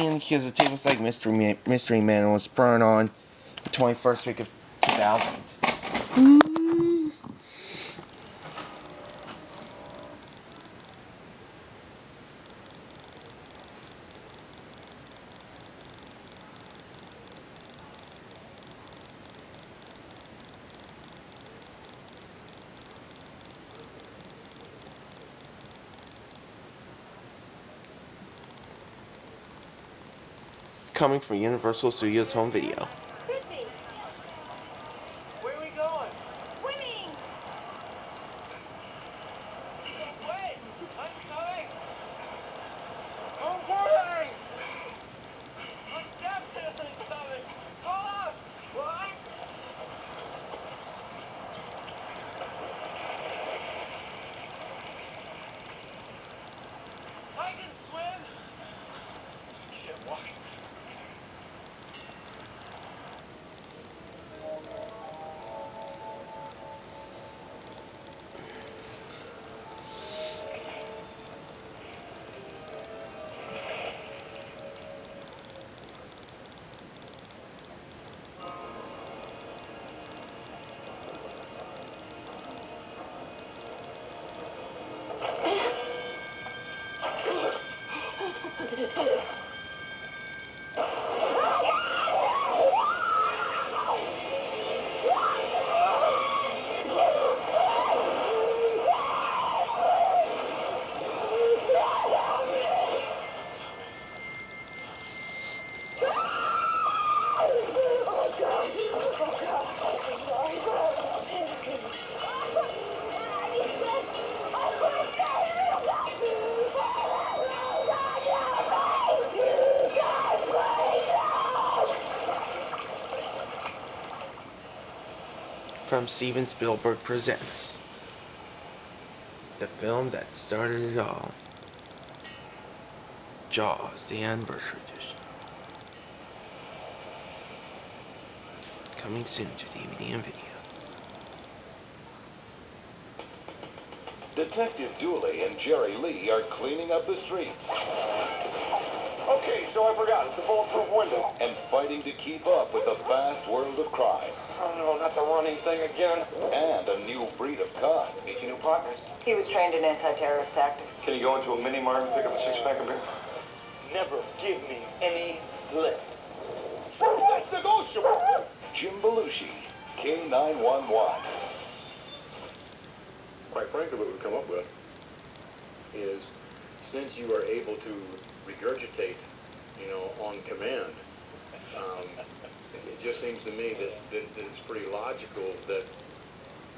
And because the tape was like Mystery Man was burned on the 21st week of 2000. Coming from Universal Studios Home Video. Where are we going? Swimming! Wait! I'm coming! I'm coming! I'm definitely coming! Hold on! What? I can swim! I can't walk. From Steven Spielberg presents the film that started it all, Jaws, the Anniversary Edition. Coming soon to DVD and video. Detective Dooley and Jerry Lee are cleaning up the streets. Okay, so I forgot. It's a bulletproof window. And fighting to keep up with the vast world of crime. Oh no, not the running thing again. And a new breed of cop. Meet your new partners. He was trained in anti-terrorist tactics. Can you go into a mini mart and pick up a six-pack of beer? Never give me any lip. That's negotiable. Jim Belushi, K911. Quite frankly, what we've come up with is, since you are able to regurgitate, on command, it just seems to me that it's pretty logical that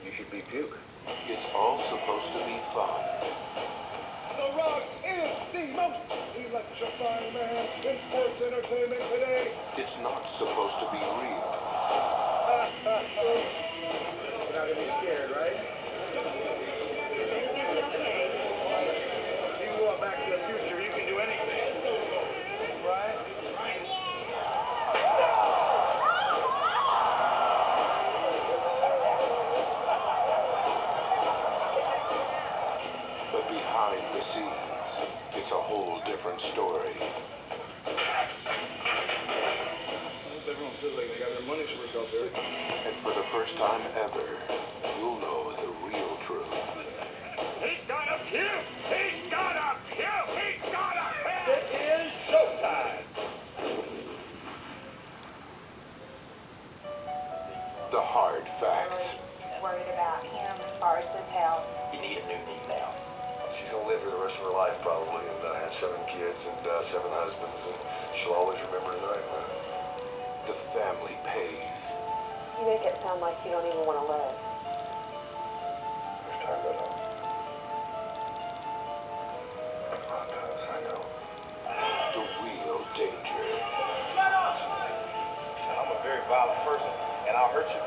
you should be puke. It's all supposed to be fun. The Rock is the most electrifying man in sports entertainment today. It's not supposed to be real. You're not gonna be scared, right? It's gonna be okay. If you go back to the future, you can do anything. Right? But behind the scenes, it's a whole different story. Everyone feels like they got their money's worth out there. And for the first time ever, you'll know the real truth. He's got a pew! He's got a pew! He's got a pew! It is showtime. The hard facts. Worried about him as far as his health. You need a new knee now. She's gonna live here the rest of her life probably, and have 7 kids and 7 husbands, and she'll always remember tonight, man. The family pain. You make it sound like you don't even want to live. There's time to know. A lot of times I know. The real danger. I'm a very violent person, and I'll hurt you.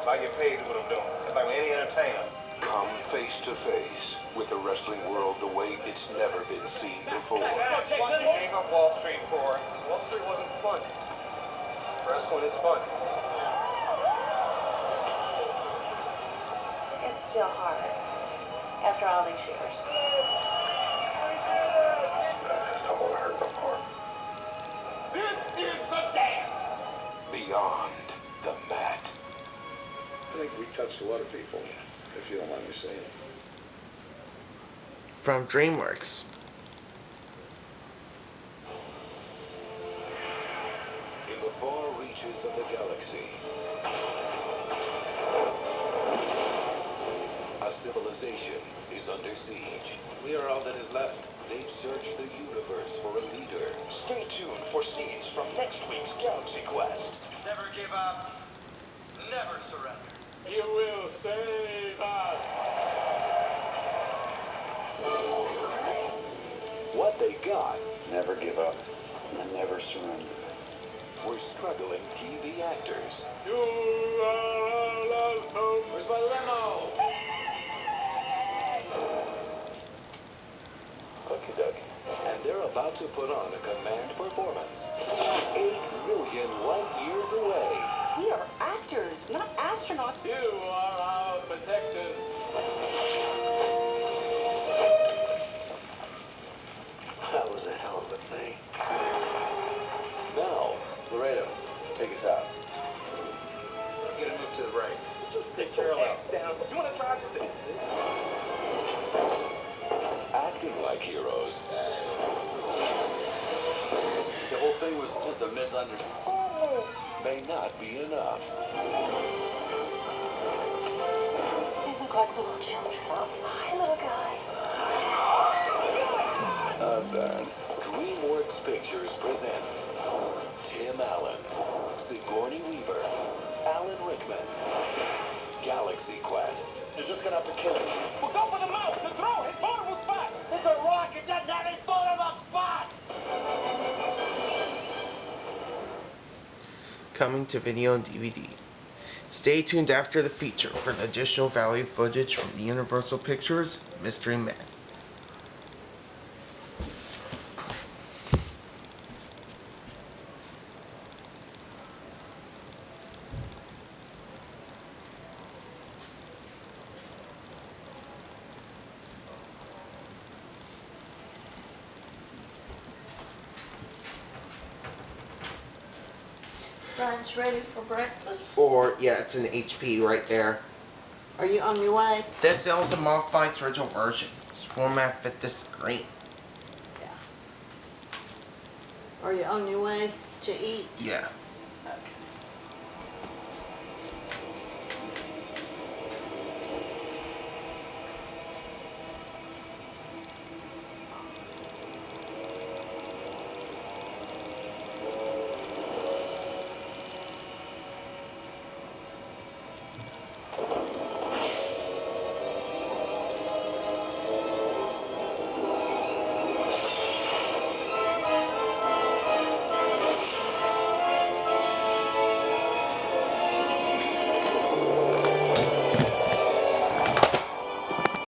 So I get paid to do what I'm doing. It's like with any entertainer. Come face to face with the wrestling world the way it's never been seen before. What came up Wall Street for? Wall Street wasn't fun. Wrestling is fun. It's still hard. After all these years. I just don't want to hurt no more. beyond the mat. I think we touched a lot of people, if you don't mind me saying. From DreamWorks. In the far reaches of the galaxy, a civilization is under siege. We are all that is left. They've searched the universe for a leader. Stay tuned for scenes from next week's Galaxy Quest. Never give up. Never surrender. You will save us. What they got Never give up and never surrender. were struggling TV actors. You are our last hope. Where's my limo? Okie dokie. And they're about to put on a command performance. 8 million light years away. We are actors, not astronauts. You are our protectors. That was a hell of a thing. Now, Laredo, take us out. You gotta move to the right. Just sit your ass down. You want to try this thing? acting like heroes. The whole thing was just a misunderstanding. May not be enough. They look like little children. Hi, little guy. DreamWorks Pictures presents Tim Allen, Sigourney Weaver, Alan Rickman, Galaxy Quest. You're just gonna have to kill him. Well, go for the mouth. The throw. His vulnerable spots. It's a rock. It doesn't have any vulnerable spots. Coming to video and DVD. Stay tuned after the feature for the additional value footage from Universal Pictures Mystery Man. Brian's ready for breakfast. Or, yeah, it's an HP right there. Are you on your way? This is a modified original version. This format fit this screen. Yeah. Are you on your way to eat? Yeah.